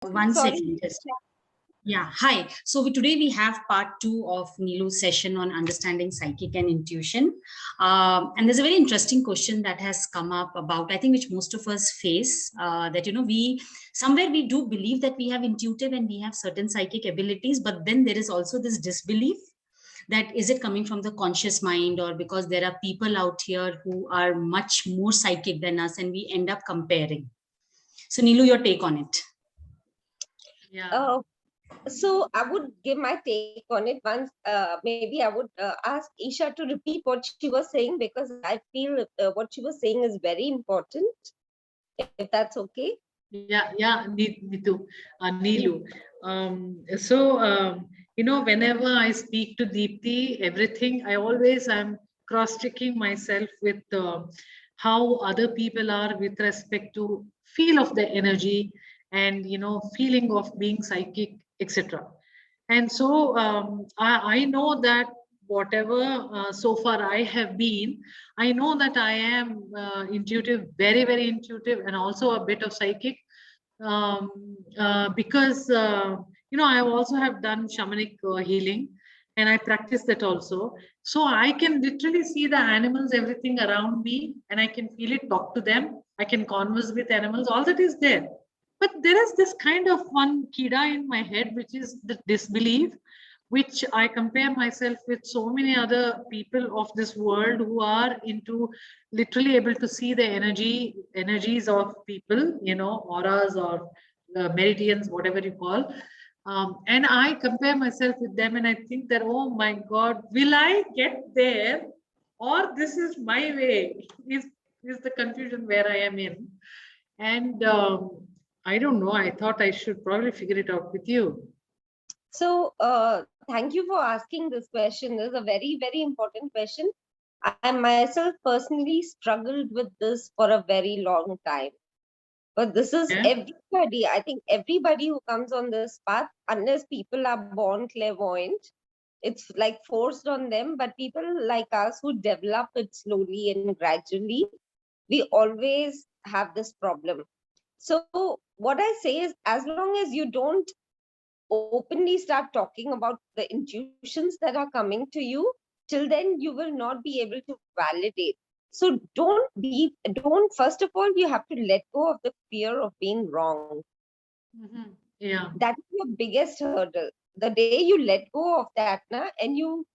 One Sorry. second, just. Yeah, hi. So today we have part 2 of Neelu's session on understanding psychic and intuition. And there's a very interesting question that has come up about, I think, which most of us face, that, we somewhere we do believe that we have intuitive and we have certain psychic abilities, but then there is also this disbelief that is it coming from the conscious mind, or because there are people out here who are much more psychic than us, and we end up comparing. So Neelu, your take on it. Yeah. So I would give my take on it once. Maybe I would ask Isha to repeat what she was saying, because I feel what she was saying is very important. If that's okay. Yeah, me too, Neelu. Whenever I speak to Deepthi, everything, I'm cross-checking myself with how other people are with respect to feel of the energy and, feeling of being psychic, etc. And so I know that whatever so far I have been, I know that I am intuitive, very, very intuitive, and also a bit of psychic, because I also have done shamanic healing, and I practice that also. So I can literally see the animals, everything around me, and I can feel it, talk to them. I can converse with animals. All that is there. But there is this kind of one kida in my head, which is the disbelief, which I compare myself with so many other people of this world who are into literally able to see the energies of people, auras or meridians, whatever you call. And I compare myself with them, and I think that, oh my God, will I get there? Or this is my way, is the confusion where I am in. And I don't know. I thought I should probably figure it out with you. So thank you for asking this question. This is a very, very important question. I myself personally struggled with this for a very long time. But this is everybody. I think everybody who comes on this path, unless people are born clairvoyant, it's like forced on them. But people like us who develop it slowly and gradually, we always have this problem. So what I say is, as long as you don't openly start talking about the intuitions that are coming to you, till then you will not be able to validate. So don't, first of all, you have to let go of the fear of being wrong. Mm-hmm. Yeah. That is your biggest hurdle. The day you let go of that and you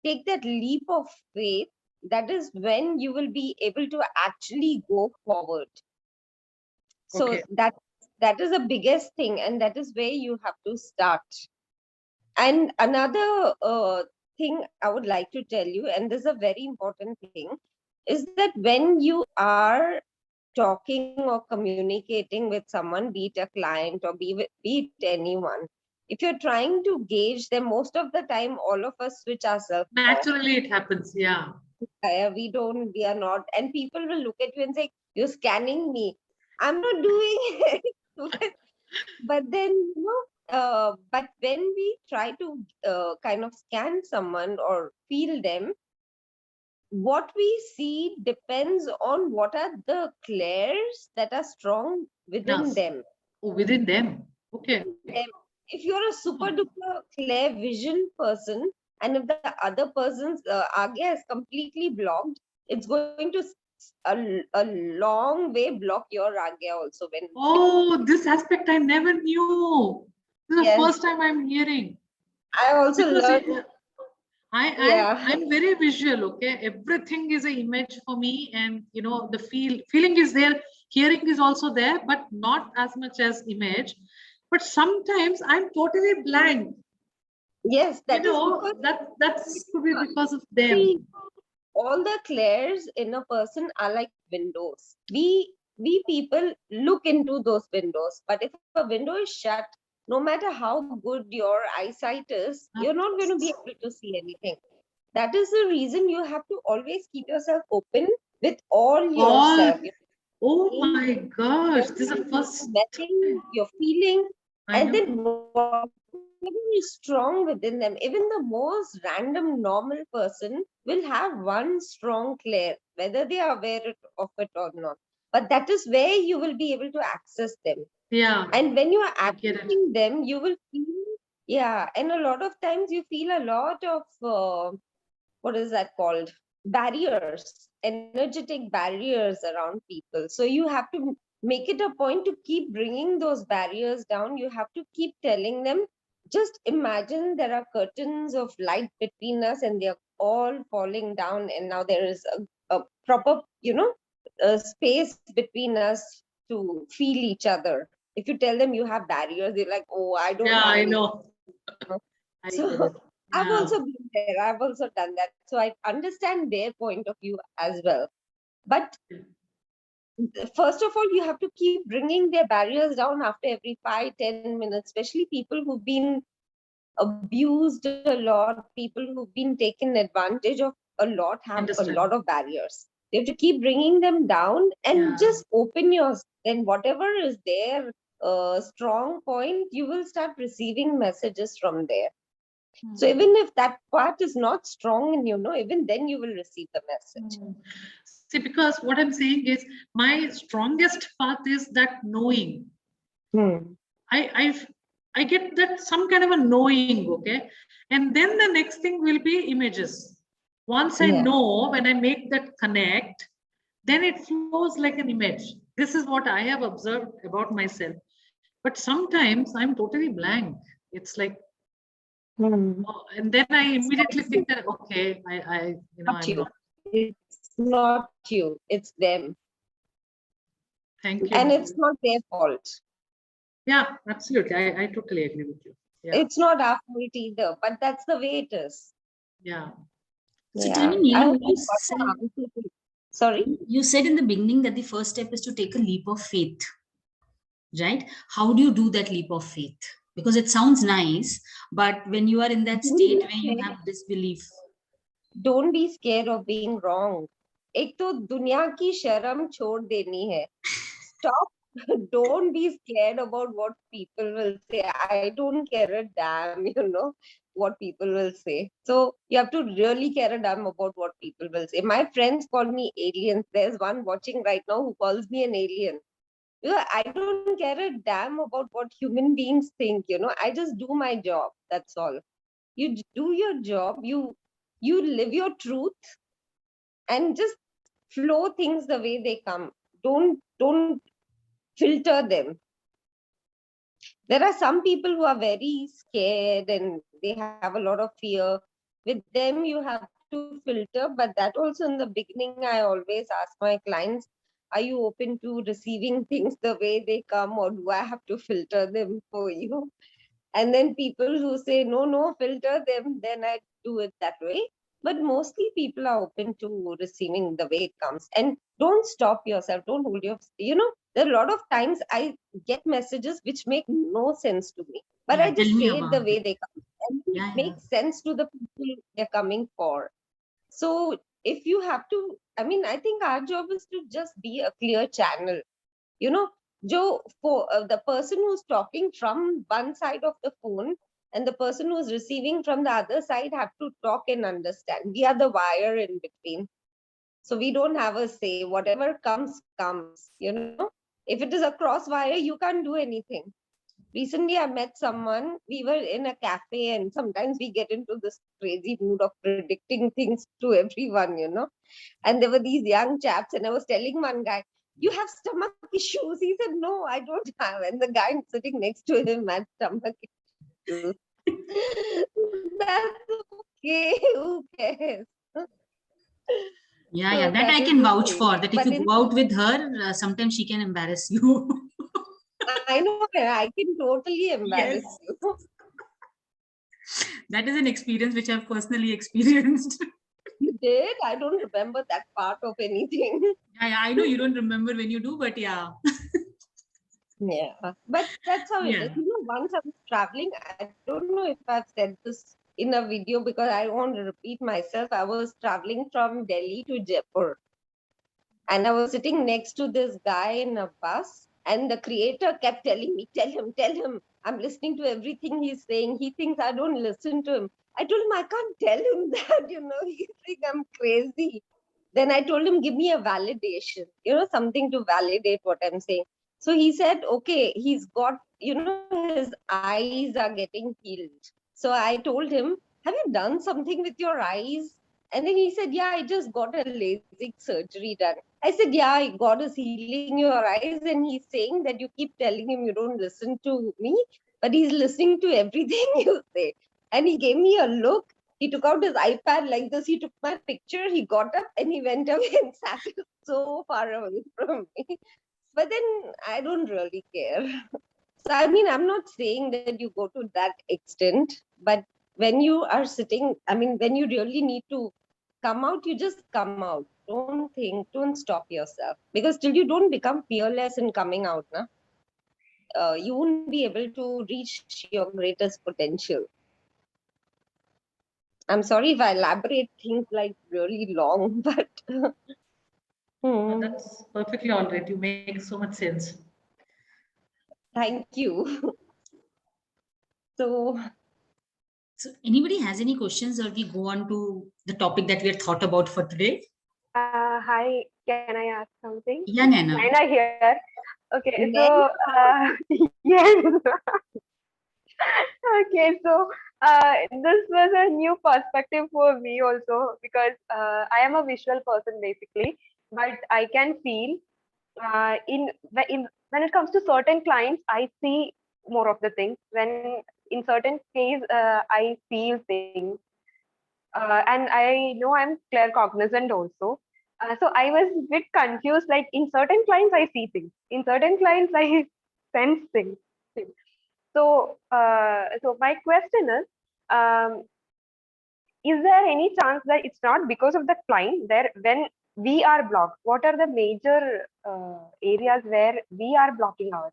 take that leap of faith, that is when you will be able to actually go forward. So okay. that is the biggest thing, and that is where you have to start. And another thing I would like to tell you, and this is a very important thing, is that when you are talking or communicating with someone, be it a client or be it anyone, if you're trying to gauge them, most of the time, all of us switch ourselves naturally off. It happens. Yeah. We are not. And people will look at you and say, you're scanning me. I'm not doing it. But then, but when we try to kind of scan someone or feel them, what we see depends on what are the clairs that are strong within them. Oh, within them. Okay. If you're a super duper clear vision person, and if the other person's agya is completely blocked, it's going to a long way block your agya also. This aspect I never knew. This is the first time I'm hearing. I also learned. I'm very visual. Okay, everything is an image for me, and the feeling is there. Hearing is also there, but not as much as image. But sometimes I'm totally blank. Yes, that could be because of them. All the clairs in a person are like windows. We people look into those windows, but if a window is shut, no matter how good your eyesight is, you're not going to be able to see anything. That is the reason you have to always keep yourself open with all yourself. Oh my gosh, this is the first you're feeling, and then whatever is strong within them. Even the most random normal person will have one strong clair, whether they are aware of it or not. But that is where you will be able to access them. Yeah. And when you are I get it. accessing them, you will feel, yeah. And a lot of times you feel a lot of, what is that called? Barriers, energetic barriers around people. So you have to make it a point to keep bringing those barriers down. You have to keep telling them, just imagine there are curtains of light between us and they're all falling down. And now there is a proper, a space between us to feel each other. If you tell them you have barriers, they're like, oh, I don't Yeah, have I any. know. I So get it. I've Yeah. also been there. I've also done that. So I understand their point of view as well. But first of all, you have to keep bringing their barriers down after every 5-10 minutes, especially people who've been abused a lot, people who've been taken advantage of a lot, have a Understand. lot of barriers. You have to keep bringing them down and Yeah. just open yours. Then whatever is their strong point, you will start receiving messages from there. So even if that part is not strong in you, even then you will receive the message. See, because what I'm saying is my strongest path is that knowing. I get that some kind of a knowing, okay? And then the next thing will be images. Once I Yeah. know, when I make that connect, then it flows like an image. This is what I have observed about myself. But sometimes I'm totally blank. It's like, oh, and then I immediately think that, okay, Not I'm you. not. It's not you, it's them. Thank And you. it's not their fault. Yeah, absolutely. I totally agree with you. Yeah. It's not our fault either, but that's the way it is. Yeah. So tell me, I Neelu, hope I got the answer to- Sorry? you said in the beginning that the first step is to take a leap of faith, right? How do you do that leap of faith? Because it sounds nice, but when you are in that state where you have disbelief. Don't be scared of being wrong. एक तो दुनिया की शर्म छोड़ देनी है. Stop. Don't be scared about what people will say. I don't care a damn, what people will say. So you have to really care a damn about what people will say. My friends call me aliens. There's one watching right now who calls me an alien. I don't care a damn about what human beings think. I just do my job. That's all. You do your job. You live your truth and just flow things the way they come. Don't filter them. There are some people who are very scared and they have a lot of fear. With them, you have to filter, but that also in the beginning, I always ask my clients, are you open to receiving things the way they come, or do I have to filter them for you? And then people who say, no, filter them, then I do it that way. But mostly people are open to receiving the way it comes. And don't stop yourself. Don't hold your, there are a lot of times I get messages which make no sense to me. But Yeah, I tell just me say it the about way it. they come. And it Yeah, makes sense to the people they're coming for. So if you have to, I think our job is to just be a clear channel. For the person who's talking from one side of the phone and the person who's receiving from the other side have to talk and understand. We are the wire in between. So we don't have a say. Whatever comes, comes. If it is a cross wire, you can't do anything. Recently, I met someone. We were in a cafe, and sometimes we get into this crazy mood of predicting things to everyone, And there were these young chaps, and I was telling one guy, you have stomach issues. He said, no, I don't have. And the guy sitting next to him had stomach issues. That's okay. Who cares? yeah, So that I is can the vouch thing. for. That if But you go out with her, sometimes she can embarrass you. I know I can totally embarrass Yes, you. that is an experience which I've personally experienced. You did? I don't remember that part of anything. I know you don't remember when you do, but yeah. Yeah, but that's how it Yeah. is. Once I was traveling, I don't know if I've said this in a video because I don't want to repeat myself. I was traveling from Delhi to Jaipur, and I was sitting next to this guy in a bus, and the creator kept telling me, tell him, I'm listening to everything he's saying. He thinks I don't listen to him. I told him I can't tell him that, he thinks I'm crazy. Then I told him, give me a validation, something to validate what I'm saying. So he said, okay, he's got, his eyes are getting healed. So I told him, have you done something with your eyes? And then he said, yeah, I just got a LASIK surgery done. I said, yeah, God is healing your eyes. And he's saying that you keep telling him you don't listen to me, but he's listening to everything you say. And he gave me a look. He took out his iPad like this. He took my picture. He got up and he went away and sat so far away from me. But then I don't really care. So, I mean, I'm not saying that you go to that extent, but when you are sitting, I mean, when you really need to come out, you just come out. Don't think, don't stop yourself. Because till you don't become fearless in coming out, you won't be able to reach your greatest potential. I'm sorry if I elaborate things like really long, but That's perfectly all right. You make so much sense. thank you. So, anybody has any questions, or we go on to the topic that we had thought about for today? Hi, can I ask something? Yeah, Nana. Naina here. Okay, so yes. Okay, so this was a new perspective for me also, because I am a visual person basically, but I can feel in when it comes to certain clients, I see more of the things. When in certain case, I feel things, and I know I'm claircognizant also. So I was a bit confused. Like in certain clients, I see things. In certain clients, I sense things. So my question is there any chance that it's not because of the client there when we are blocked? What are the major areas where we are blocking ourselves?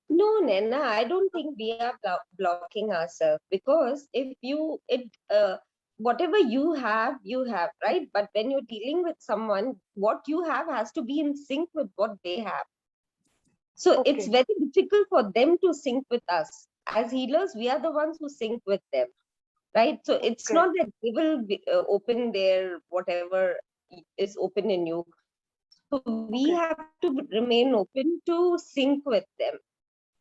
no, Nena, I don't think we are blocking ourselves, because if whatever you have, right? But when you're dealing with someone, what you have has to be in sync with what they have. So it's Okay. very difficult for them to sync with us. As healers, we are the ones who sync with them, right? So it's Okay. not that they will open their whatever is open in you. So we Okay. have to remain open to sync with them.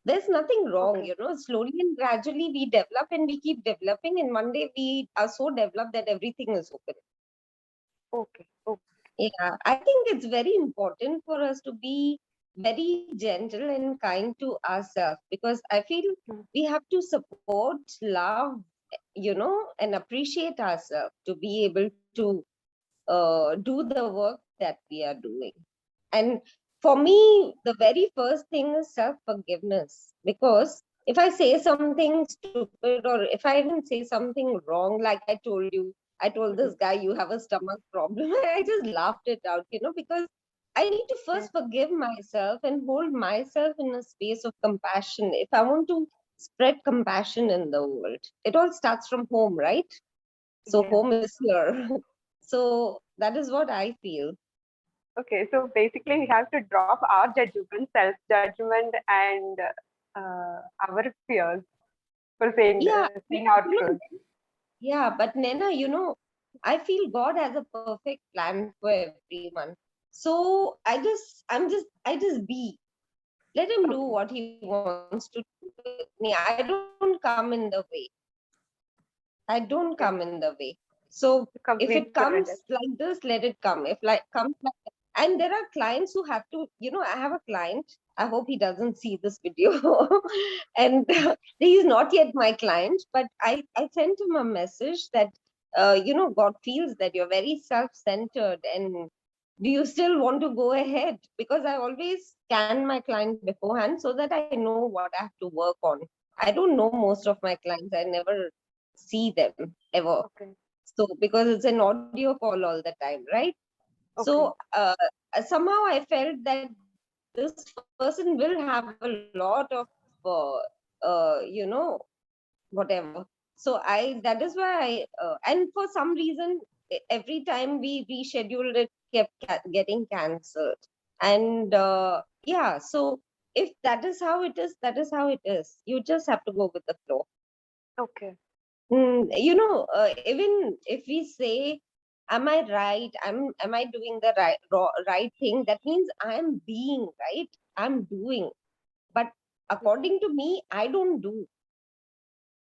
There's nothing wrong, Okay. slowly and gradually we develop and we keep developing, and one day we are so developed that everything is open. Okay. Okay. Yeah, I think it's very important for us to be very gentle and kind to ourselves, because I feel Hmm. we have to support, love, and appreciate ourselves to be able to do the work that we are doing. And for me, the very first thing is self-forgiveness. Because if I say something stupid, or if I even say something wrong, like I told this guy, you have a stomach problem. I just laughed it out, because I need to first forgive myself and hold myself in a space of compassion. If I want to spread compassion in the world, it all starts from home, right? So Yeah. home is here. So that is what I feel. Okay, so basically we have to drop our judgment, self-judgment, and our fears for Yeah, saying our you know, truth. yeah, but Nena, I feel God has a perfect plan for everyone. So I just be. Let him do Okay, what he wants to do with me. I don't come in the way. I don't come in okay. the way. So if it Complete comes surrender. like this, let it come. If like comes like, and there are clients who have to, I have a client. I hope he doesn't see this video. And he is not yet my client, but I sent him a message that, God feels that you're very self-centered, and do you still want to go ahead? Because I always scan my client beforehand so that I know what I have to work on. I don't know most of my clients. I never see them ever. Okay, So because it's an audio call all the time, right? So okay, somehow I felt that this person will have a lot of whatever. So that is why and for some reason, every time we rescheduled it, kept getting cancelled. And yeah, so if that is how it is, that is how it is. You just have to go with the flow. okay, Even if we say, am I right? Am I doing the right thing? That means I'm being right. I'm doing. But according to me, I don't do.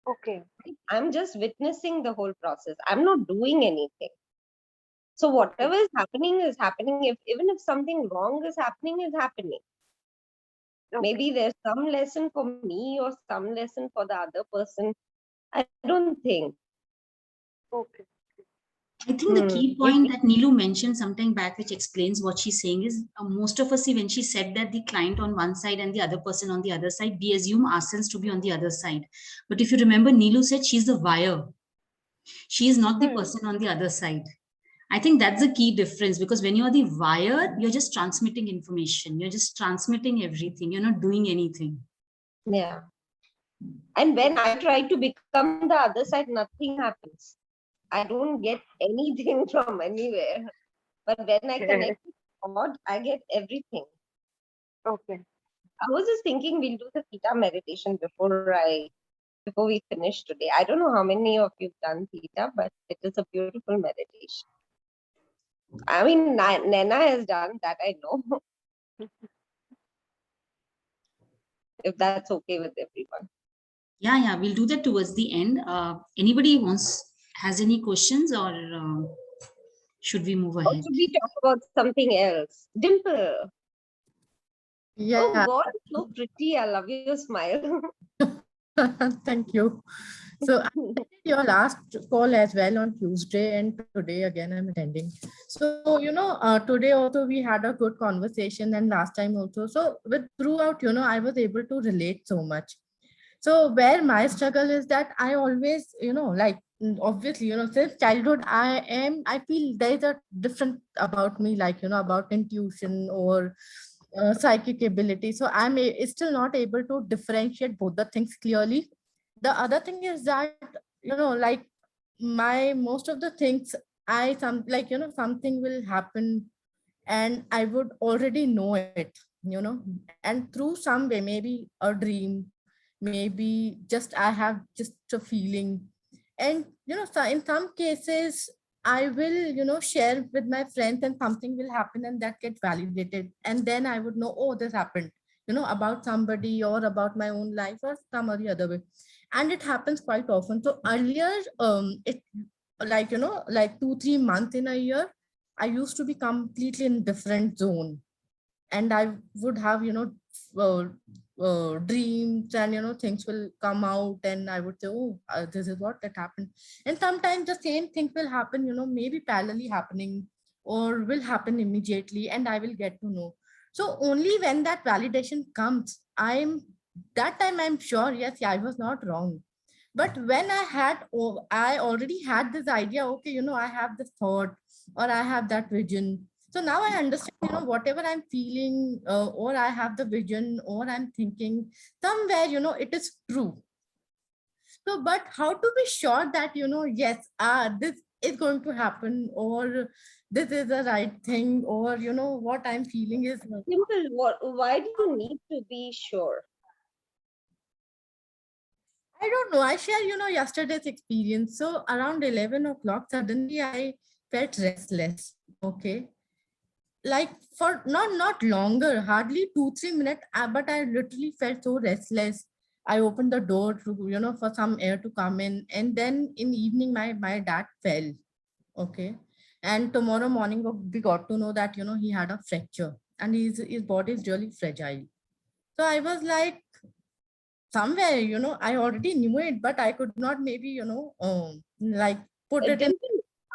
Okay. I'm just witnessing the whole process. I'm not doing anything. So whatever is happening is happening. Even if something wrong is happening. Okay. Maybe there's some lesson for me or some lesson for the other person. I don't think. Okay. I think the key point that Neelu mentioned sometime back, which explains what she's saying, is most of us see when she said that the client on one side and the other person on the other side, we assume ourselves to be on the other side. But if you remember, Neelu said she's the wire. She is not the person on the other side. I think that's the key difference, because when you're the wire, you're just transmitting information. You're just transmitting everything. You're not doing anything. Yeah. And when I try to become the other side, nothing happens. I don't get anything from anywhere. But when I connect with God, I get everything. Okay. I was just thinking we'll do the Theta meditation before we finish today. I don't know how many of you've done Theta, but it is a beautiful meditation. I mean, Nana has done that, I know. If that's okay with everyone. Yeah, we'll do that towards the end. Anybody has any questions, or should we move Or ahead? should we talk about something else? Dimple. Yeah, Oh God, it's so pretty. I love your smile. thank you. So I attended your last call as well on Tuesday, and today again I'm attending. So today also we had a good conversation, and last time also. So throughout, I was able to relate so much. So where my struggle is that I always, obviously, since childhood, I feel there is a different about me, like, about intuition or psychic ability. So still not able to differentiate both the things clearly. The other thing is that, like my most of the things, something will happen and I would already know it, and through some way, maybe a dream, maybe just I have just a feeling. And so in some cases I will share with my friends, and something will happen and that gets validated, and then I would know, oh, this happened, about somebody or about my own life or some or the other way. And it happens quite often. So earlier, it like 2-3 months in a year, I used to be completely in different zone, and I would have uh, dreams, and things will come out, and I would say, oh, this is what that happened. And sometimes the same thing will happen, maybe parallelly happening or will happen immediately, and I will get to know. So only when that validation comes, that time I'm sure, yes, yeah, I was not wrong. But when I already had this idea, okay, I have this thought or I have that vision. So now I understand, whatever I'm feeling, or I have the vision, or I'm thinking somewhere, it is true. So, but how to be sure that, yes, this is going to happen, or this is the right thing, or, what I'm feeling is. Dimple, why do you need to be sure? I don't know. I share, yesterday's experience. So around 11 o'clock, suddenly I felt restless. Okay. Like for not longer, hardly 2-3 minutes, but I literally felt so restless. I opened the door to, for some air to come in. And then in evening, my dad fell. Okay. And tomorrow morning, we got to know that, he had a fracture and his body is really fragile. So I was like, somewhere, I already knew it, but I could not maybe, like put it in. Dimple,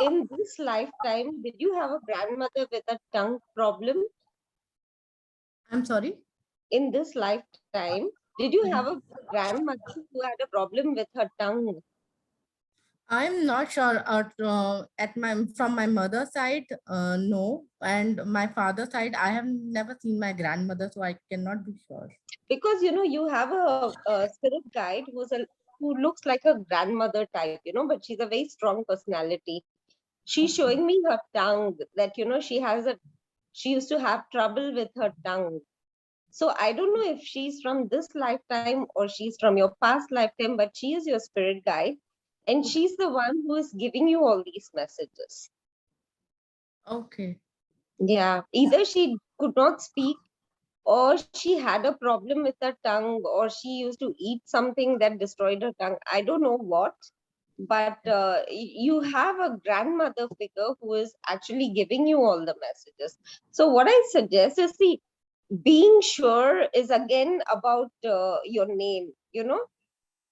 in this lifetime, did you have a grandmother with a tongue problem? I'm sorry. In this lifetime, did you have a grandmother who had a problem with her tongue? I'm not sure. From my mother's side, no, and my father's side, I have never seen my grandmother, so I cannot be sure. Because you have a spirit guide who looks like a grandmother type, but she's a very strong personality. She's showing me her tongue, that she used to have trouble with her tongue. So I don't know if she's from this lifetime or she's from your past lifetime, but she is your spirit guide, and she's the one who is giving you all these messages. Okay. Yeah, either she could not speak, or she had a problem with her tongue, or she used to eat something that destroyed her tongue. I don't know what, but you have a grandmother figure who is actually giving you all the messages. So what I suggest is, see, being sure is again about your name,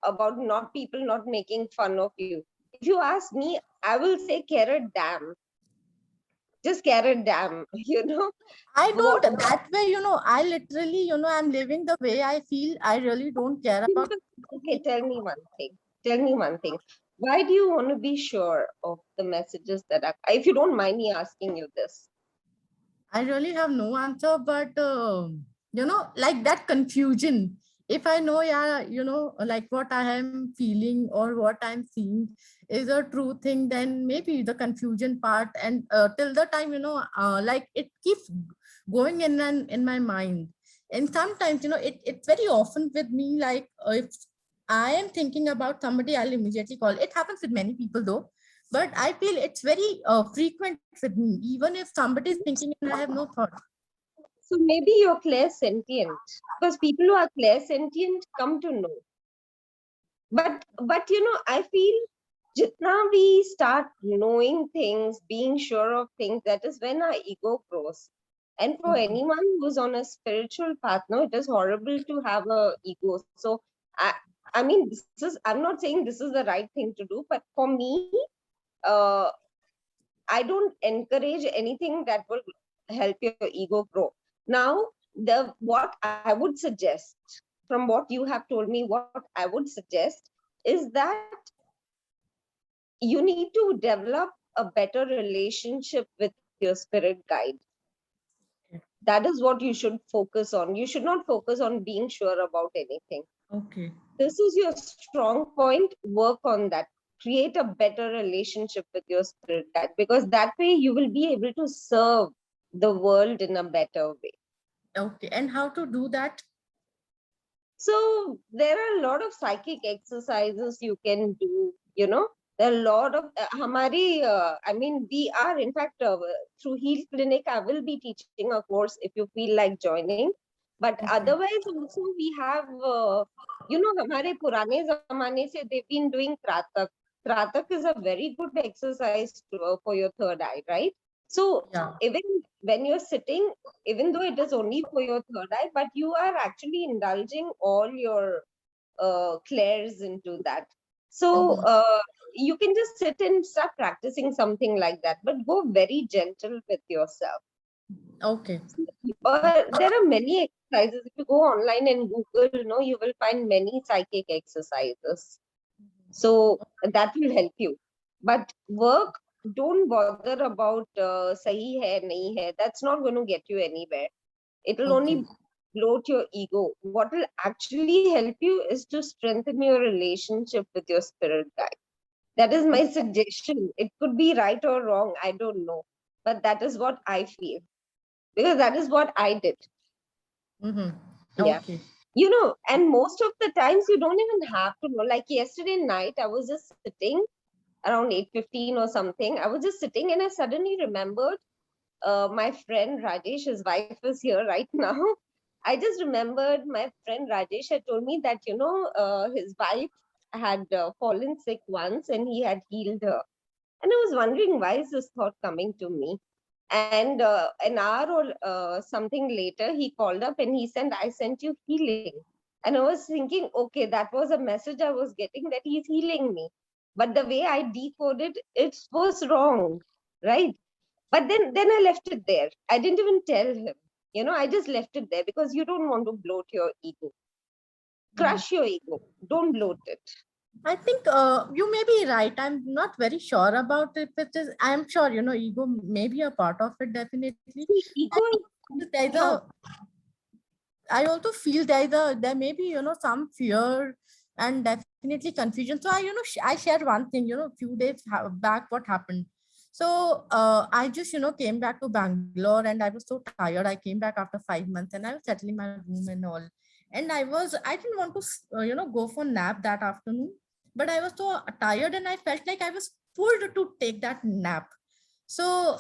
about not people not making fun of you. If you ask me, I will say carrot damn, just carrot damn, I go. don't that way, I literally, I'm living the way I feel. I really don't care about. Okay, tell me one thing. Tell me one thing. Why do you want to be sure of the messages that are, if you don't mind me asking you this? I really have no answer, but like that confusion. If I know, yeah, like what I am feeling or what I'm seeing is a true thing, then maybe the confusion part, and till the time, like it keeps going in my mind. And sometimes, it's very often with me, like if I am thinking about somebody, I'll immediately call. It happens with many people though, but I feel it's very frequent with me, even if somebody is thinking and I have no thought. So maybe you're clairsentient, because people who are clairsentient come to know. But I feel jitna we start knowing things, being sure of things, that is when our ego grows. And for anyone who's on a spiritual path, no, it is horrible to have a ego. So I mean, I'm not saying this is the right thing to do, but for me, I don't encourage anything that will help your ego grow. Now, what I would suggest, from what you have told me, what I would suggest is that you need to develop a better relationship with your spirit guide. That is what you should focus on. You should not focus on being sure about anything. Okay. This is your strong point. Work on that. Create a better relationship with your spirit guide, because that way you will be able to serve the world in a better way. Okay. And how to do that? So there are a lot of psychic exercises you can do, there are a lot of we are, in fact, through Healclinic, I will be teaching a course if you feel like joining. But otherwise also we have, hamare purane zamane se they've been doing Tratak. Tratak is a very good exercise for your third eye, right? So Yeah. even when you're sitting, even though it is only for your third eye, but you are actually indulging all your clairs into that. So you can just sit and start practicing something like that, but go very gentle with yourself. Okay. There are many exercises. If you go online and Google, you will find many psychic exercises. So that will help you. But work, don't bother about sahi hai, nahi hai. That's not going to get you anywhere. It will only bloat your ego. What will actually help you is to strengthen your relationship with your spirit guide. That is my suggestion. It could be right or wrong. I don't know. But that is what I feel. Because that is what I did. Yeah. Okay. And most of the times you don't even have to know. Like yesterday night, I was just sitting around 8:15 or something. I was just sitting and I suddenly remembered my friend Rajesh, his wife is here right now. I just remembered my friend Rajesh had told me that, his wife had fallen sick once and he had healed her. And I was wondering, why is this thought coming to me? And an hour or something later, he called up and he said, I sent you healing. And I was thinking, okay, that was a message I was getting that he's healing me. But the way I decoded it was wrong, right? But then I left it there. I didn't even tell him. I just left it there because you don't want to bloat your ego. Crush your ego. Don't bloat it. I think you may be right. I'm not very sure about it, but I'm sure, ego may be a part of it, definitely. Ego There's a, I also feel there may be, some fear and definitely confusion. So I shared one thing, a few days back, what happened. So I just, came back to Bangalore and I was so tired. I came back after 5 months and I was settling my room and all. And I didn't want to, go for nap that afternoon, but I was so tired and I felt like I was pulled to take that nap. So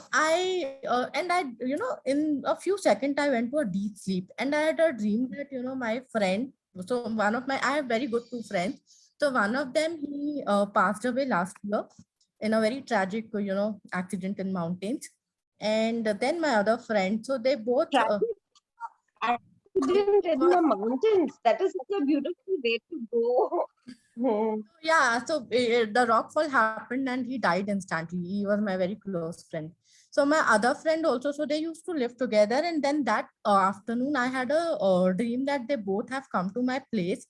in a few seconds, I went to a deep sleep, and I had a dream that, my friend, so I have very good two friends. So one of them, he passed away last year in a very tragic, accident in mountains. And then my other friend, so they both, Tragic accident in the mountains. That is such a beautiful way to go. yeah, so the rockfall happened and he died instantly. He was my very close friend. So my other friend also, so they used to live together. And then that afternoon, I had a dream that they both have come to my place.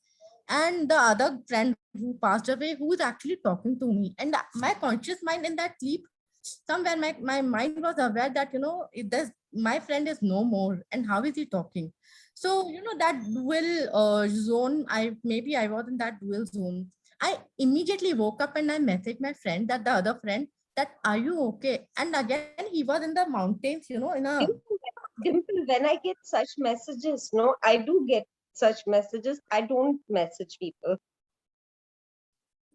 And the other friend who passed away, who is actually talking to me. And my conscious mind in that sleep, somewhere my mind was aware that, my friend is no more. And how is he talking? So, that dual zone, I was in that dual zone. I immediately woke up and I messaged my friend, that the other friend, that are you okay? And again, he was in the mountains, in a Dimple, when I get such messages, no, I do get such messages. I don't message people.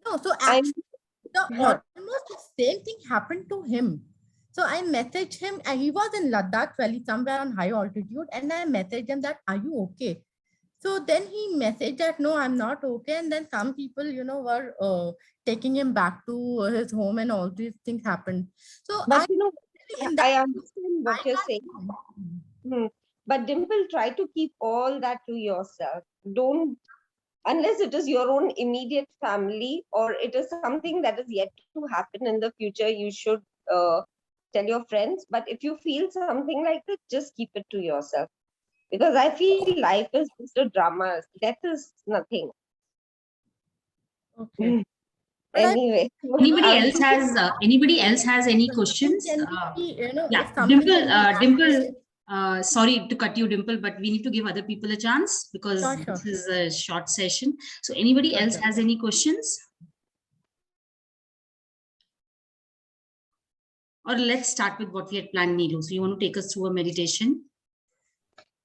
no. So I'm actually, almost the same thing happened to him. So I messaged him, and he was in Ladakh Valley, somewhere on high altitude, and I messaged him that, are you okay? So then he messaged that, no, I'm not okay. And then some people, were taking him back to his home, and all these things happened. So but in that, I understand I what you're saying. But Dimple, try to keep all that to yourself. Don't, unless it is your own immediate family or it is something that is yet to happen in the future, you should tell your friends. But if you feel something like that, just keep it to yourself. Because I feel life is just a drama. Death is nothing. okay. But Anyway. Anybody else has any questions? Yeah, if something Dimple, can be Dimple, sorry to cut you, Dimple, but we need to give other people a chance because Sure, this sure. is a short session. So anybody Sure, else sure. has any questions? Or let's start with what we had planned, Neelu. So you want to take us through a meditation?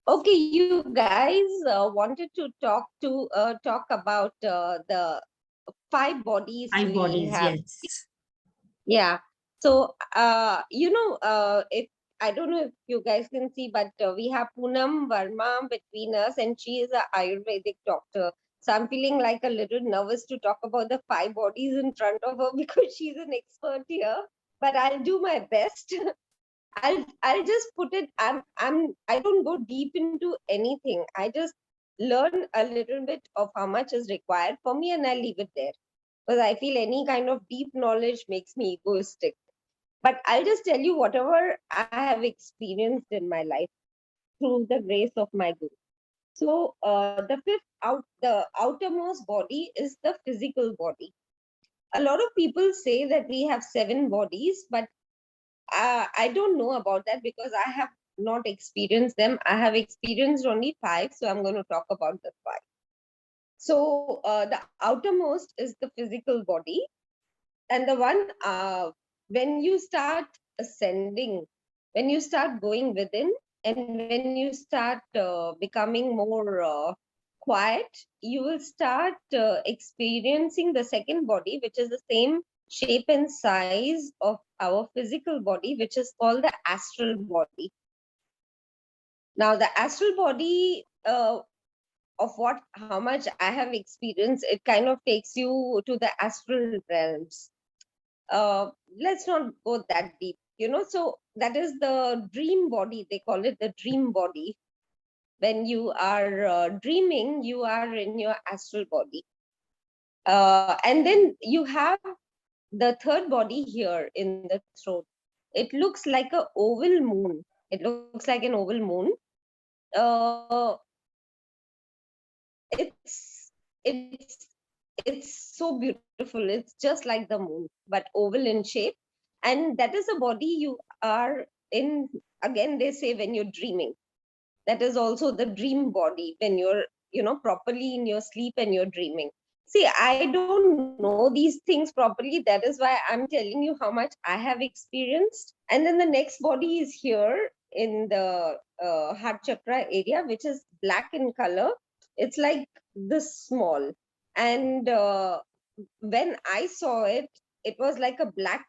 Okay, you guys wanted to talk about the 5 bodies 5 we bodies, have. yes. Yeah. So, if I don't know if you guys can see, but we have Poonam Verma between us, and she is an Ayurvedic doctor. So I'm feeling like a little nervous to talk about the 5 bodies in front of her because she's an expert here. But I'll do my best. I'll just put it. I don't go deep into anything. I just learn a little bit of how much is required for me, and I leave it there because I feel any kind of deep knowledge makes me egoistic. But I'll just tell you whatever I have experienced in my life through the grace of my Guru. So the outermost body is the physical body. A lot of people say that we have 7 bodies, but I don't know about that because I have not experienced them. I have experienced only 5, so I'm going to talk about the 5. So the outermost is the physical body, and the one when you start ascending, when you start going within, and when you start becoming more quiet, you will start experiencing the second body, which is the same shape and size of our physical body, which is called the astral body. Now the astral body, of how much I have experienced, it kind of takes you to the astral realms. Let's not go that deep, so that is the dream body. They call it the dream body. When you are dreaming, you are in your astral body, and then you have the third body here in the throat. It looks like a oval moon. It looks like an oval moon. uh, it's it's so beautiful. It's just like the moon, but oval in shape. And that is a body you are in. Again, they say when you're dreaming, that is also the dream body, when you're properly in your sleep and you're dreaming. See, I don't know these things properly. That is why I'm telling you how much I have experienced. And then the next body is here in the heart chakra area, which is black in color. It's like this small. And when I saw it, it was like a black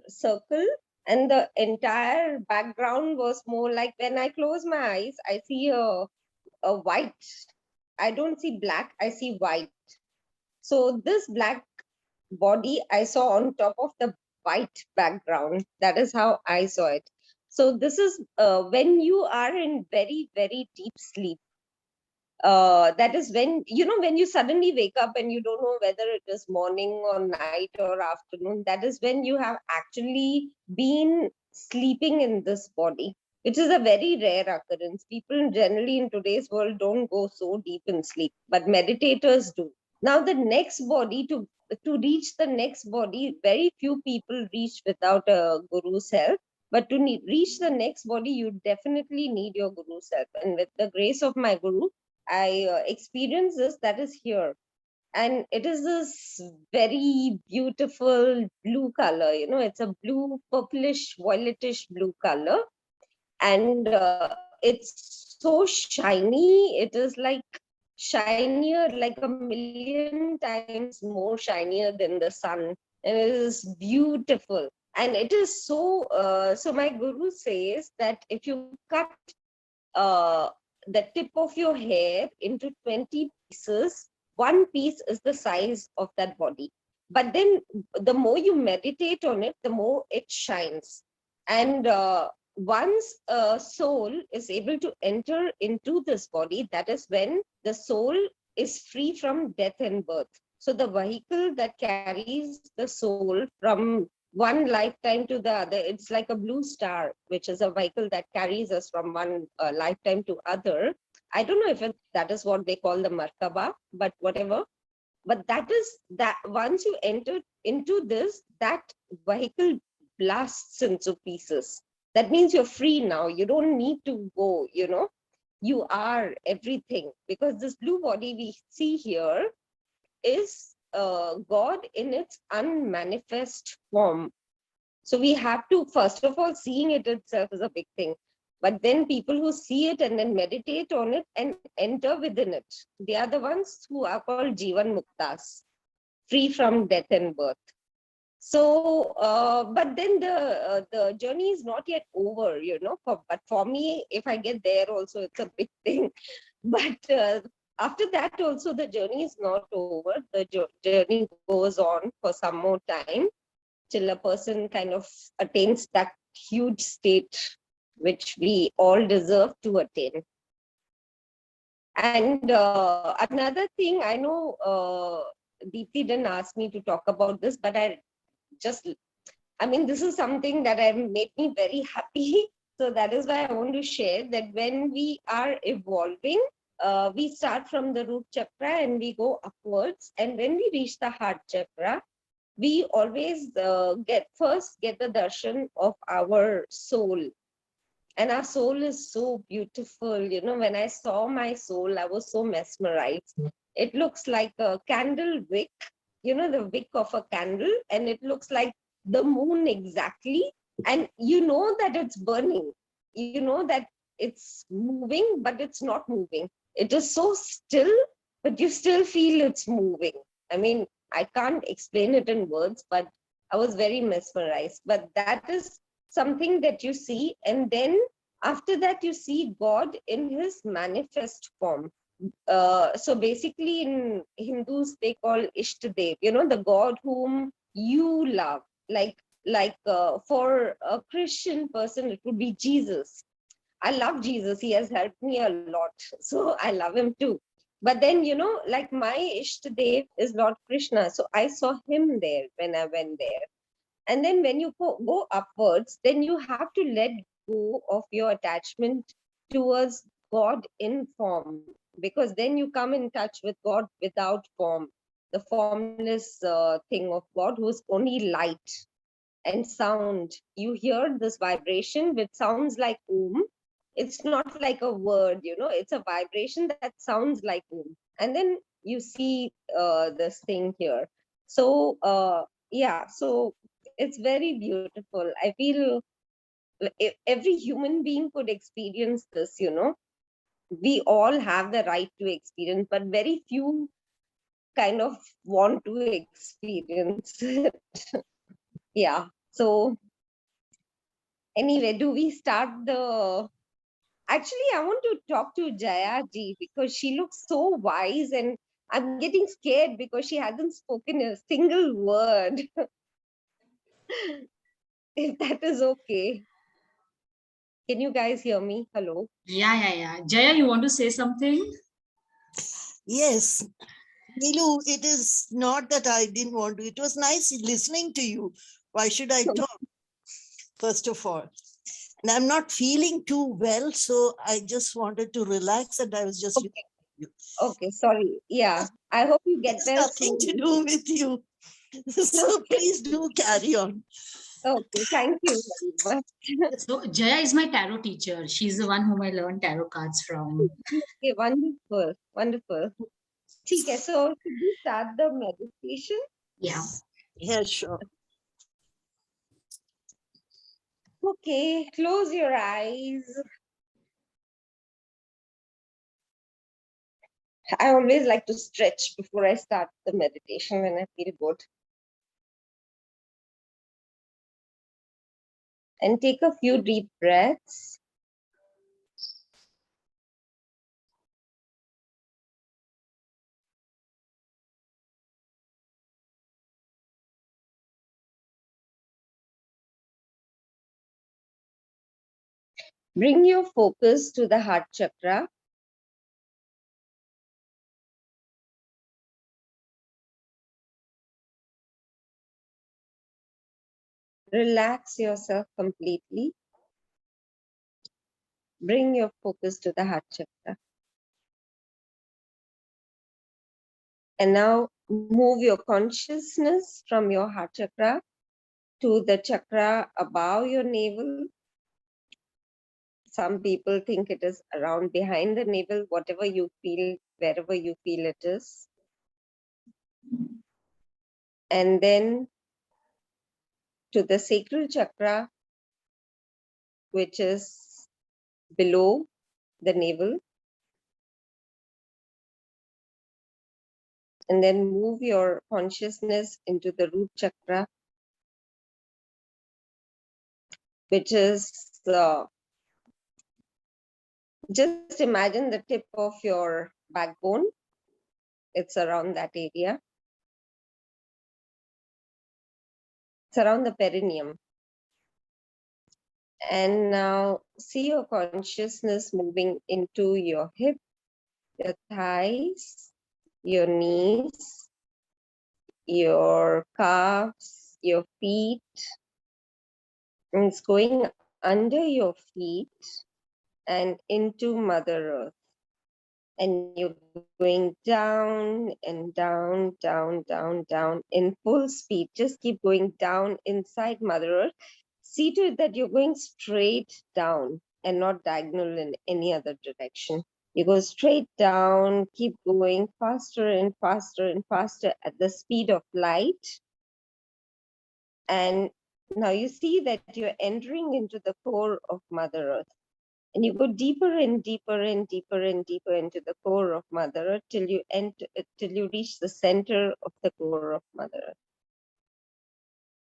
circle And the entire background was more like, when I close my eyes, I see a white. I don't see black, I see white. So this black body I saw on top of the white background. That is how I saw it. So this is when you are in very, very deep sleep. That is when, when you suddenly wake up and you don't know whether it is morning or night or afternoon. That is when you have actually been sleeping in this body, which is a very rare occurrence. People generally in today's world don't go so deep in sleep, but meditators do. Now the next body, to reach the next body, very few people reach without a guru's help. But to reach the next body, you definitely need your guru's help. And with the grace of my guru, I experienced this. That is here. And it is this very beautiful blue color. It's a blue, purplish, violetish blue color. And it's so shiny. It is like shinier, like a million times more shinier than the sun. And it is beautiful. And it is so my guru says that if you cut the tip of your hair into 20 pieces, one piece is the size of that body. But then the more you meditate on it, the more it shines. And once a soul is able to enter into this body, that is when the soul is free from death and birth. So the vehicle that carries the soul from one lifetime to the other, it's like a blue star, which is a vehicle that carries us from one lifetime to other. I don't know if that is what they call the Markaba, but whatever. But that is that once you enter into this, that vehicle blasts into pieces. That means you're free now. You don't need to go, you are everything. Because this blue body we see here is God in its unmanifest form. So we have to, first of all, seeing it itself is a big thing. But then people who see it and then meditate on it and enter within it, they are the ones who are called Jivan Muktas, free from death and birth. So, but then the journey is not yet over, but for me, if I get there also, it's a big thing. But after that also, the journey is not over. The journey goes on for some more time till a person kind of attains that huge state which we all deserve to attain. And another thing, I know Deepthi didn't ask me to talk about this, but this is something that made me very happy. So that is why I want to share that when we are evolving, we start from the root chakra and we go upwards. And when we reach the heart chakra, we always get the darshan of our soul. And our soul is so beautiful. When I saw my soul, I was so mesmerized. It looks like a candle wick, the wick of a candle, and it looks like the moon exactly. And you know that it's burning. You know that it's moving, but it's not moving. It is so still, but you still feel it's moving. I can't explain it in words, but I was very mesmerized. But that is something that you see. And then after that, you see God in his manifest form. So basically in Hindus, they call Ishtadev, the God whom you love. Like for a Christian person, it would be Jesus. I love Jesus. He has helped me a lot. So I love him too. But then, like my Ishtadev is Lord Krishna. So I saw him there when I went there. And then when you go upwards, then you have to let go of your attachment towards God in form, because then you come in touch with God without form, the formless thing of God who is only light and sound. You hear this vibration which sounds like Om. It's not like a word, it's a vibration that sounds like Om. And then you see this thing here. So, so it's very beautiful. I feel every human being could experience this, We all have the right to experience, but very few kind of want to experience it. Yeah. So Anyway, do we start the... Actually, I want to talk to Jaya ji because she looks so wise and I'm getting scared because she hasn't spoken a single word. If that is okay. Can you guys hear me? Hello. Yeah. Jaya, you want to say something? Yes, Neelu, it is not that I didn't want to. It was nice listening to you. Why should I talk, first of all? And I'm not feeling too well, so I just wanted to relax and I was just Okay. listening to you. Okay, sorry. Yeah, I hope you It get has well nothing soon. to do with you. So please do carry on. Okay, thank you very much. So Jaya is my tarot teacher. She's the one whom I learned tarot cards from. Okay, wonderful, wonderful. Okay, so should we start the meditation? Yeah. Yeah, sure. Okay, close your eyes. I always like to stretch before I start the meditation when I feel good. And take a few deep breaths. Bring your focus to the heart chakra. Relax yourself completely. Bring your focus to the heart chakra. And now move your consciousness from your heart chakra to the chakra above your navel. Some people think it is around behind the navel, whatever you feel, wherever you feel it is. And then to the sacral chakra, which is below the navel. And then move your consciousness into the root chakra, which is just imagine the tip of your backbone. It's around that area. It's around the perineum. And now see your consciousness moving into your hip, your thighs, your knees, your calves, your feet. And it's going under your feet and into Mother Earth. And you're going down and down, down, down, down in full speed. Just keep going down inside Mother Earth. See to it that you're going straight down and not diagonal in any other direction. You go straight down, keep going faster and faster and faster at the speed of light. And now you see that you're entering into the core of Mother Earth. And you go deeper and deeper and deeper and deeper into the core of Mother Earth till you reach the center of the core of Mother Earth.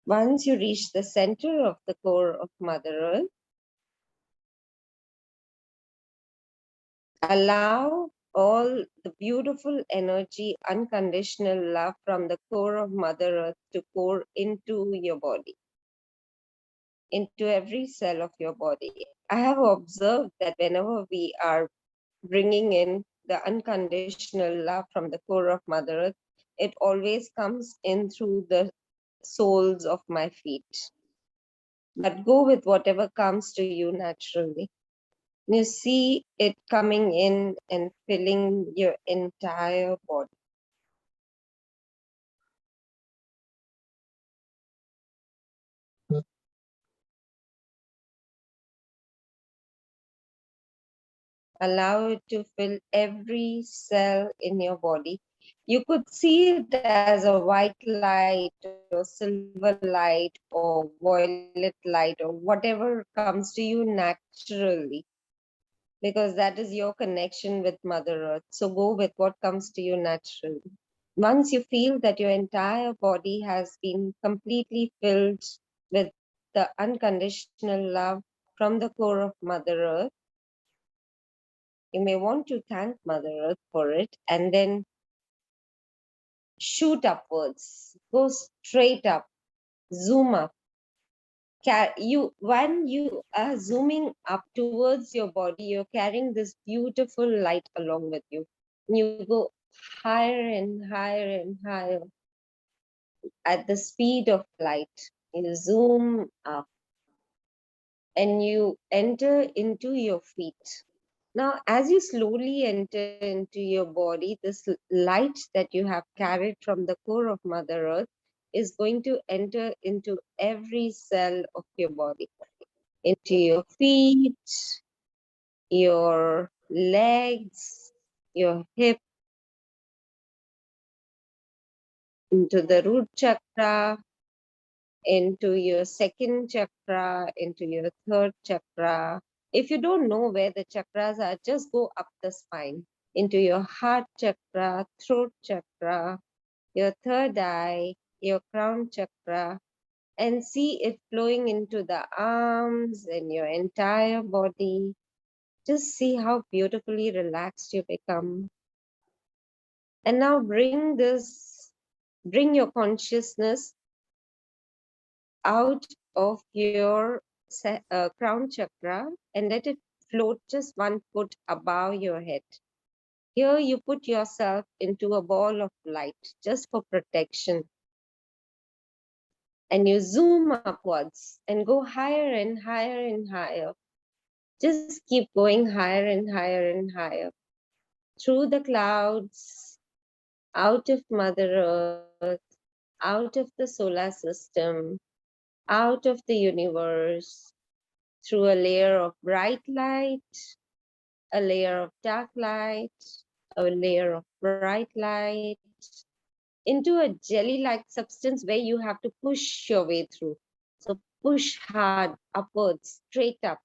Once you reach the center of the core of Mother Earth, allow all the beautiful energy, unconditional love from the core of Mother Earth to pour into your body, into every cell of your body. I have observed that whenever we are bringing in the unconditional love from the core of Mother Earth, it always comes in through the soles of my feet. But go with whatever comes to you naturally. You see it coming in and filling your entire body. Allow it to fill every cell in your body. You could see it as a white light or silver light or violet light or whatever comes to you naturally, because that is your connection with Mother Earth. So go with what comes to you naturally. Once you feel that your entire body has been completely filled with the unconditional love from the core of Mother Earth. You may want to thank Mother Earth for it, and then shoot upwards, go straight up, zoom up. When you are zooming up towards your body, you're carrying this beautiful light along with you. You go higher and higher and higher at the speed of light. You zoom up and you enter into your feet. Now, as you slowly enter into your body, this light that you have carried from the core of Mother Earth is going to enter into every cell of your body, into your feet, your legs, your hip, into the root chakra, into your second chakra, into your third chakra. If you don't know where the chakras are, just go up the spine, into your heart chakra, throat chakra, your third eye, your crown chakra, and see it flowing into the arms and your entire body. Just see how beautifully relaxed you become. And now bring your consciousness out of your crown chakra and let it float just 1 foot above your head. Here you put yourself into a ball of light just for protection. And you zoom upwards and go higher and higher and higher. Just keep going higher and higher and higher. Through the clouds, out of Mother Earth, out of the solar system, out of the universe, through a layer of bright light, a layer of dark light, a layer of bright light, into a jelly-like substance where you have to push your way through. So push hard, upwards, straight up.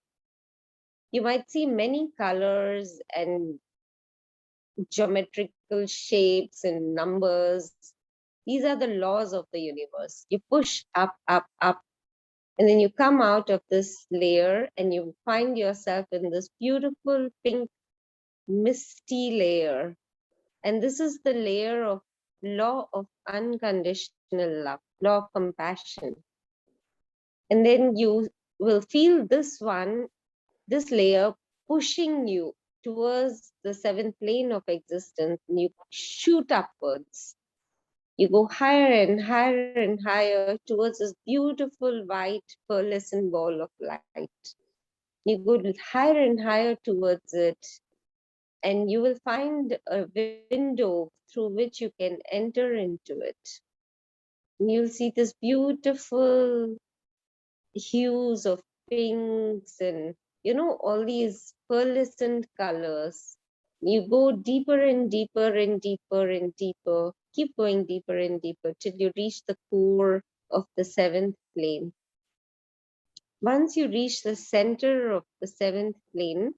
You might see many colors and geometrical shapes and numbers. These are the laws of the universe. You push up, up, up, and then you come out of this layer and you find yourself in this beautiful pink misty layer. And this is the layer of law of unconditional love, law of compassion. And then you will feel this layer pushing you towards the 7th plane of existence. And you shoot upwards. You go higher and higher and higher towards this beautiful white pearlescent ball of light. You go higher and higher towards it, and you will find a window through which you can enter into it. You'll see this beautiful hues of pinks and, all these pearlescent colors. You go deeper and deeper and deeper and deeper, keep going deeper and deeper till you reach the core of the 7th plane. Once you reach the center of the 7th plane,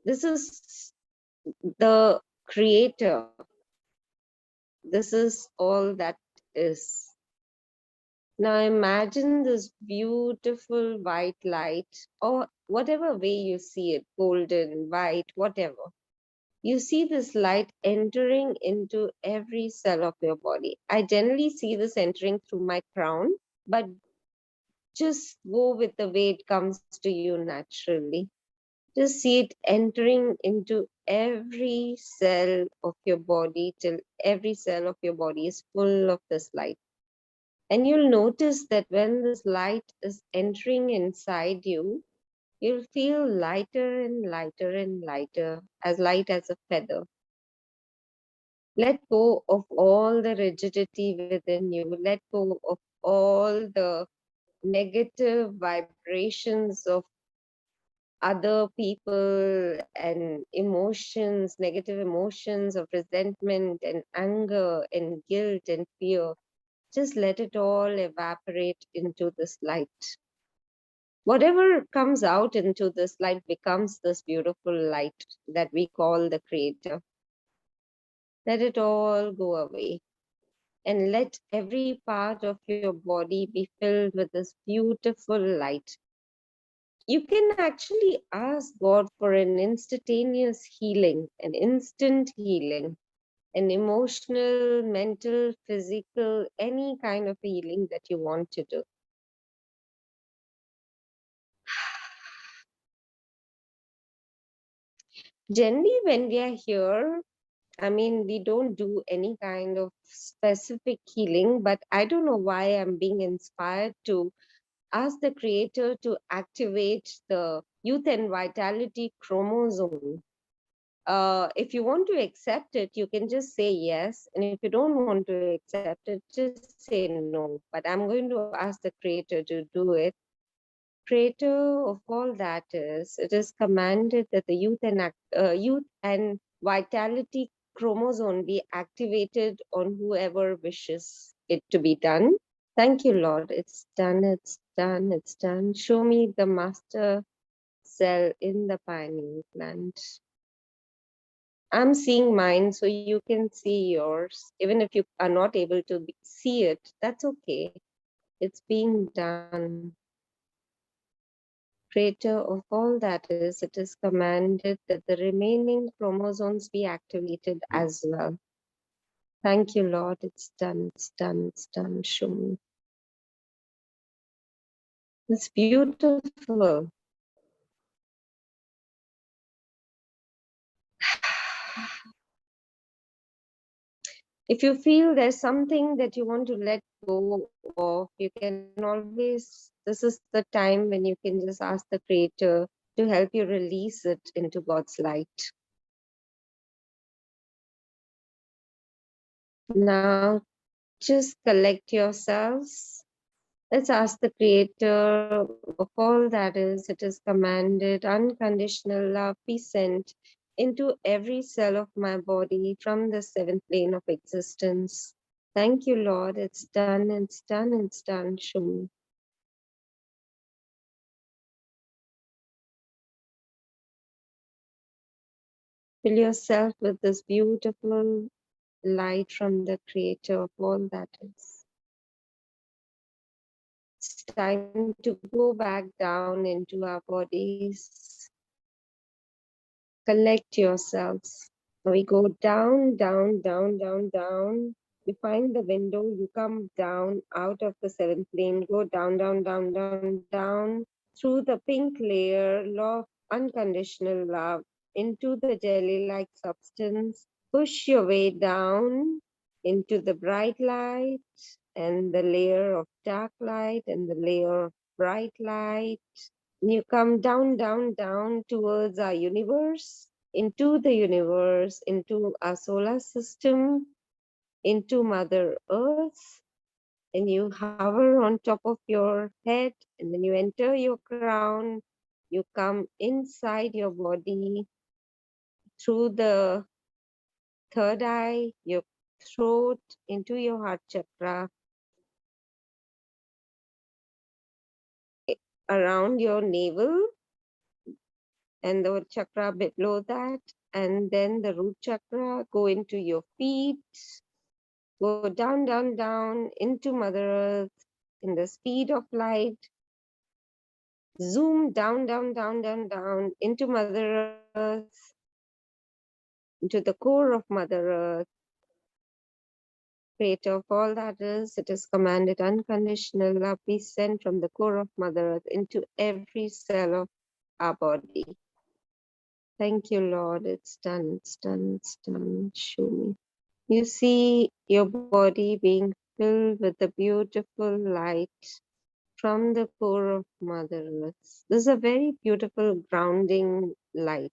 this is the creator. This is all that is. Now imagine this beautiful white light, or whatever way you see it, golden, white, whatever. You see this light entering into every cell of your body. I generally see this entering through my crown, but just go with the way it comes to you naturally. Just see it entering into every cell of your body till every cell of your body is full of this light. And you'll notice that when this light is entering inside you, you'll feel lighter and lighter and lighter, as light as a feather. Let go of all the rigidity within you. Let go of all the negative vibrations of other people and emotions, negative emotions of resentment and anger and guilt and fear. Just let it all evaporate into this light. Whatever comes out into this light becomes this beautiful light that we call the creator. Let it all go away. and let every part of your body be filled with this beautiful light. You can actually ask God for an instantaneous healing, an instant healing, an emotional, mental, physical, any kind of healing that you want to do. Generally, when we are here, I mean, we don't do any kind of specific healing, but I don't know why I'm being inspired to ask the Creator to activate the youth and vitality chromosome. If you want to accept it, you can just say yes. And if you don't want to accept it, just say no. But I'm going to ask the Creator to do it. Creator of all that is, it is commanded that the youth and vitality chromosome be activated on whoever wishes it to be done. Thank you, Lord. It's done, it's done, it's done. Show me the master cell in the pineal gland. I'm seeing mine, so you can see yours. Even if you are not able to see it, that's okay. It's being done. Creator of all that is, it is commanded that the remaining chromosomes be activated as well. Thank you, Lord. It's done, it's done, it's done. Show me. It's beautiful. If you feel there's something that you want to let go of, you can always, this is the time when you can just ask the Creator to help you release it into God's light. Now, just collect yourselves. Let's ask the Creator of all that is, it is commanded, unconditional love be sent into every cell of my body from the seventh plane of existence. Thank you, Lord. It's done, it's done, it's done. Show me. Fill yourself with this beautiful light from the Creator of all that is. It's time to go back down into our bodies. Collect yourselves. We go down, down, down, down, down. You find the window, you come down out of the seventh plane, go down, down, down, down, down through the pink layer, law of unconditional love, into the jelly-like substance. Push your way down into the bright light and the layer of dark light and the layer of bright light. And you come down, down, down towards our universe, into the universe, into our solar system, into Mother Earth, and you hover on top of your head, and then you enter your crown, you come inside your body through the third eye, your throat, into your heart chakra, around your navel, and the chakra below that, and then the root chakra, go into your feet, go down, down, down into Mother Earth in the speed of light, zoom down, down, down, down, down into Mother Earth, into the core of Mother Earth. Creator of all that is, it is commanded unconditional love be sent from the core of Mother Earth into every cell of our body. Thank you, Lord. It's done, it's done, it's done. Show me. You see your body being filled with the beautiful light from the core of Mother Earth. This is a very beautiful grounding light.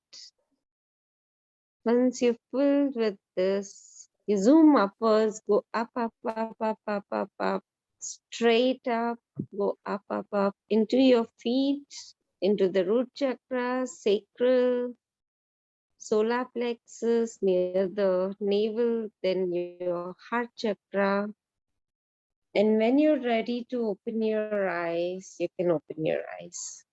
Once you're filled with this, you zoom upwards, go up, up, up, up, up, up, up, straight up, go up, up, up, into your feet, into the root chakra, sacral, solar plexus, near the navel, then your heart chakra. And when you're ready to open your eyes, you can open your eyes.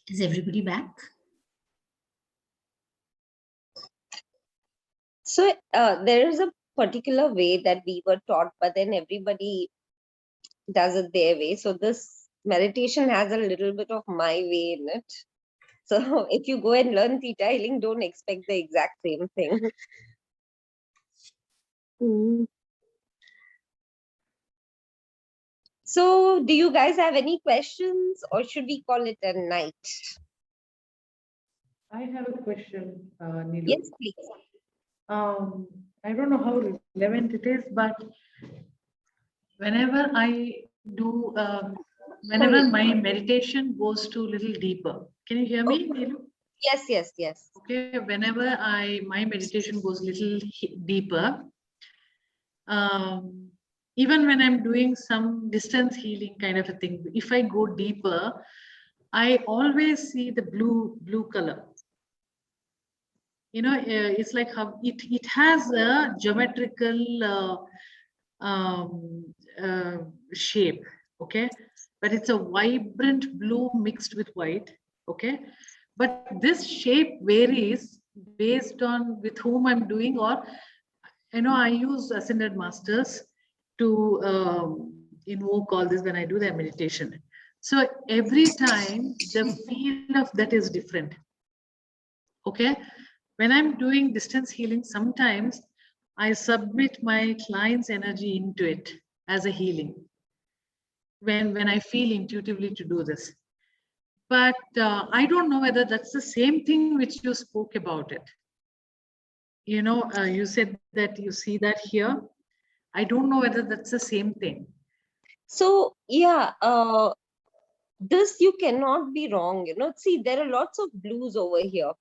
Is everybody back? So there is a particular way that we were taught, but then everybody does it their way. So this meditation has a little bit of my way in it. So if you go and learn Theta Healing, don't expect the exact same thing. So do you guys have any questions, or should we call it a night? I have a question, Neelu. Yes, please. I don't know how relevant it is, but whenever I do, whenever my meditation goes to a little deeper, can you hear me, Neelu? Yes. Okay, whenever my meditation goes a little deeper, even when I'm doing some distance healing kind of a thing, if I go deeper, I always see the blue color. You know, it's like how it has a geometrical shape, okay, but it's a vibrant blue mixed with white, okay, but this shape varies based on with whom I'm doing, or you know, I use ascended masters to invoke all this when I do their meditation. So every time the feel of that is different, okay. When I'm doing distance healing, sometimes I submit my client's energy into it as a healing when I feel intuitively to do this. But I don't know whether that's the same thing which you spoke about it. You know, you said that you see that here. I don't know whether that's the same thing. So yeah, this you cannot be wrong. You know, see, there are lots of blues over here.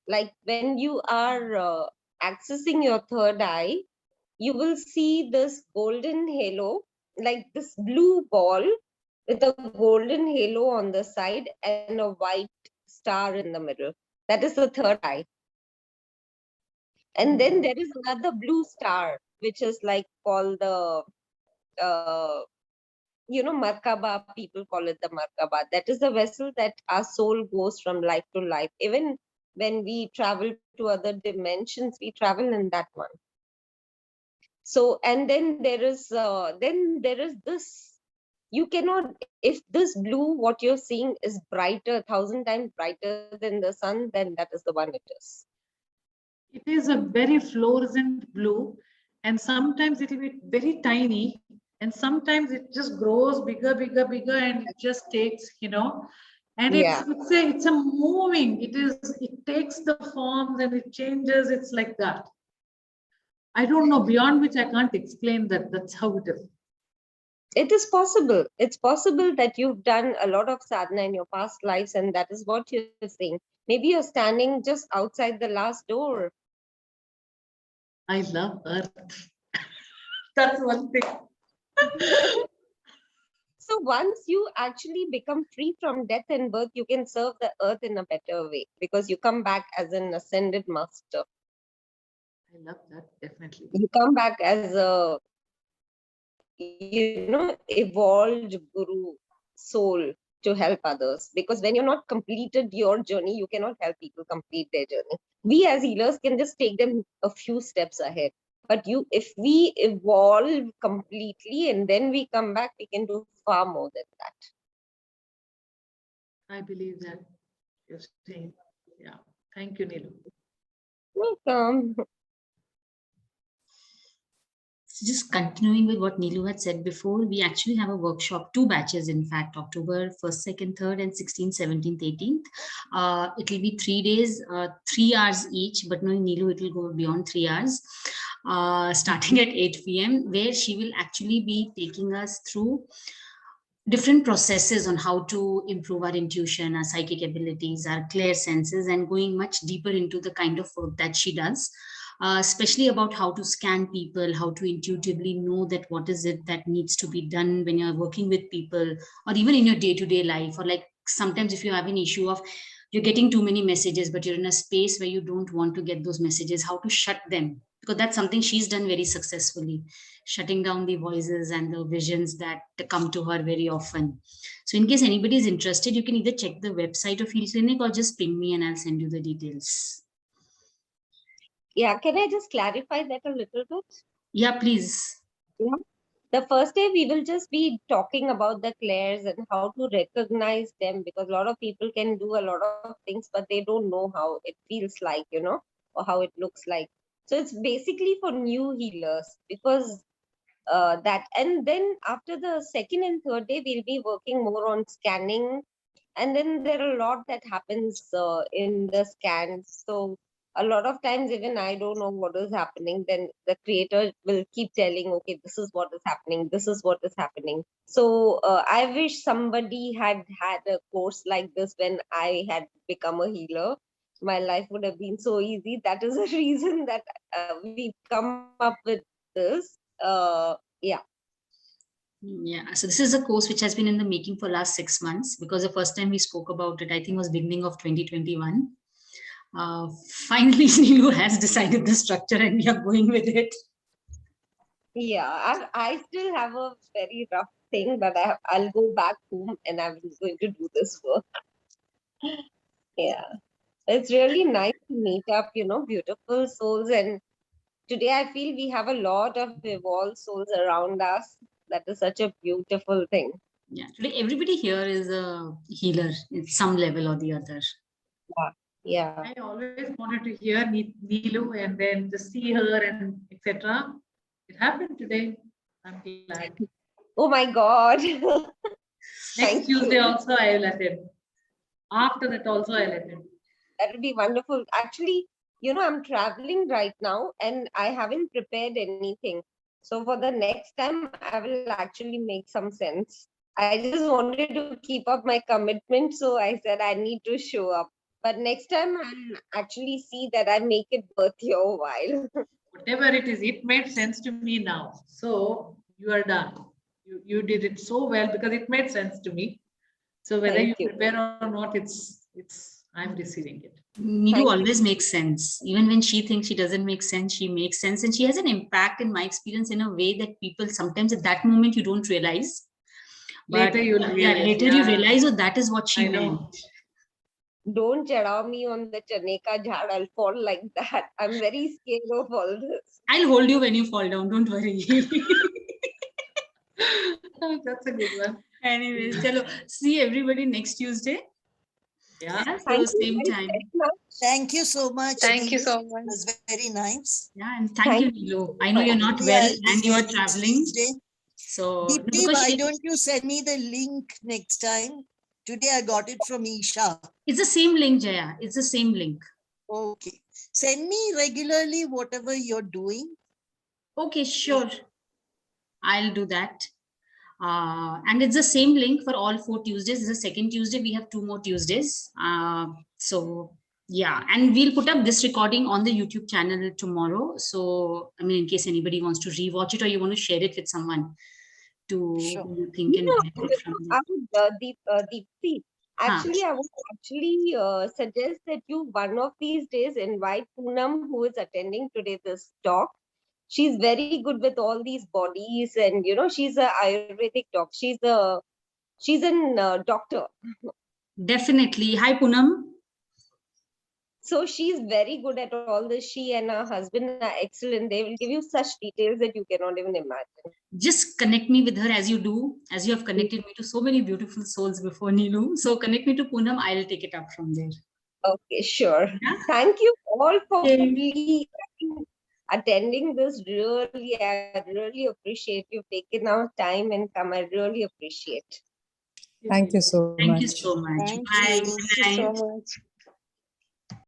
Like when you are accessing your third eye, you will see this golden halo, like this blue ball with a golden halo on the side and a white star in the middle. That is the third eye. And then there is another blue star, which is like called the, Markaba. People call it the Markaba. That is the vessel that our soul goes from life to life. Even when we travel to other dimensions, we travel in that one. So, and then there is this. You cannot, if this blue, what you're seeing is brighter, 1,000 times brighter than the sun, then that is the one it is. It is a very fluorescent blue, and sometimes it will be very tiny, and sometimes it just grows bigger, and it just takes, you know, and it's a moving. It takes the forms and it changes. It's like that. I don't know, beyond which I can't explain that. That's how it is. It is possible. It's possible that you've done a lot of sadhana in your past lives, and that is what you're saying. Maybe you're standing just outside the last door. I love Earth. That's one thing. So once you actually become free from death and birth, you can serve the earth in a better way, because you come back as an ascended master. I love that, definitely. You come back as a, evolved guru soul to help others. Because when you're not completed your journey, you cannot help people complete their journey. We as healers can just take them a few steps ahead. But if we evolve completely and then we come back, we can do far more than that. I believe that you're saying. Yeah. Thank you, Neelu. Welcome. So just continuing with what Neelu had said before, we actually have a workshop, 2 batches, in fact, October 1st, 2nd, 3rd, and 16th, 17th, 18th. It will be 3 days, 3 hours each, but knowing Neelu, it will go beyond 3 hours, starting at 8 p.m., where she will actually be taking us through different processes on how to improve our intuition, our psychic abilities, our clear senses, and going much deeper into the kind of work that she does. Especially about how to scan people, how to intuitively know that what is it that needs to be done when you're working with people, or even in your day-to-day life, or like sometimes if you have an issue of you're getting too many messages, but you're in a space where you don't want to get those messages, how to shut them because that's something she's done very successfully, shutting down the voices and the visions that come to her very often. So in case anybody is interested, you can either check the website of Healclinic or just ping me and I'll send you the details. Yeah, can I just clarify that a little bit? Yeah, please. Yeah. The first day we will just be talking about the clairs and how to recognize them, because a lot of people can do a lot of things, but they don't know how it feels like, or how it looks like. So it's basically for new healers, because that, and then after the second and third day, we'll be working more on scanning. And then there are a lot that happens in the scans. So a lot of times, even I don't know what is happening, then the creator will keep telling, okay, this is what is happening, this is what is happening. So I wish somebody had a course like this when I had become a healer. My life would have been so easy. That is the reason that we come up with this. Yeah. Yeah, so this is a course which has been in the making for last 6 months, because the first time we spoke about it, I think was beginning of 2021. Finally, Neelu has decided the structure and we are going with it. Yeah, I still have a very rough thing, but I'll go back home and I'm going to do this work. Yeah, it's really nice to meet up, beautiful souls. And today I feel we have a lot of evolved souls around us. That is such a beautiful thing. Yeah, today everybody here is a healer in some level or the other. Yeah. I always wanted to hear Neelu and then just see her and etc. It happened today. I'm glad. Oh my God. Next Thank Tuesday you. also I will attend. After that also I'll attend. That would be wonderful. Actually, I'm traveling right now and I haven't prepared anything. So for the next time, I will actually make some sense. I just wanted to keep up my commitment. So I said I need to show up. But next time, I'll actually see that I make it worth your while. Whatever it is, it made sense to me now. So you are done. You did it so well because it made sense to me. So whether Thank you you. prepare or not, it's I'm receiving it. Neelu always makes sense. Even when she thinks she doesn't make sense, she makes sense. And she has an impact, in my experience, in a way that people sometimes at that moment you don't realize. But Later you'll realize. later you realize, oh, that is what she I know. meant. Don't chadav me on the chane ka jhad. I'll fall like that. I'm very scared of all this. I'll hold you when you fall down. Don't worry. That's a good one. Anyways, chalo, see everybody next Tuesday. Yeah. Yeah, so Thank you same very, time. very much. Thank you so much. Thank you Neelu. so It much. was very nice. Yeah, and thank you, Thank Neelu. I know you're not Maybe well I'll be and you are there next traveling. Tuesday. So Deepti, because why don't you send me the link next time? Today I got it from Isha. it's the same link, Jaya. It's the same link. Okay. Send me regularly whatever you're doing. Okay, sure. I'll do that. And it's the same link for all 4 Tuesdays. It's the second Tuesday. We have 2 more Tuesdays. So yeah, and we'll put up this recording on the YouTube channel tomorrow. So, I mean, in case anybody wants to rewatch it or you want to share it with someone who you think can benefit from it. I would, Deepti, actually, I would actually suggest that you one of these days invite Poonam, who is attending today this talk. She's very good with all these bodies, and she's a Ayurvedic doc. She's an doctor. Definitely. Hi, Poonam. So she's very good at all this. She and her husband are excellent. They will give you such details that you cannot even imagine. Just connect me with her as you do, as you have connected me to so many beautiful souls before, Neelu. So connect me to Poonam. I'll take it up from there. Okay, sure. Yeah. Thank you all for Okay. attending this. Really, I really appreciate you taking out time and come. I really appreciate. Thank you so Thank much. you so much. Thank Bye. you. Good Thank you so night. much.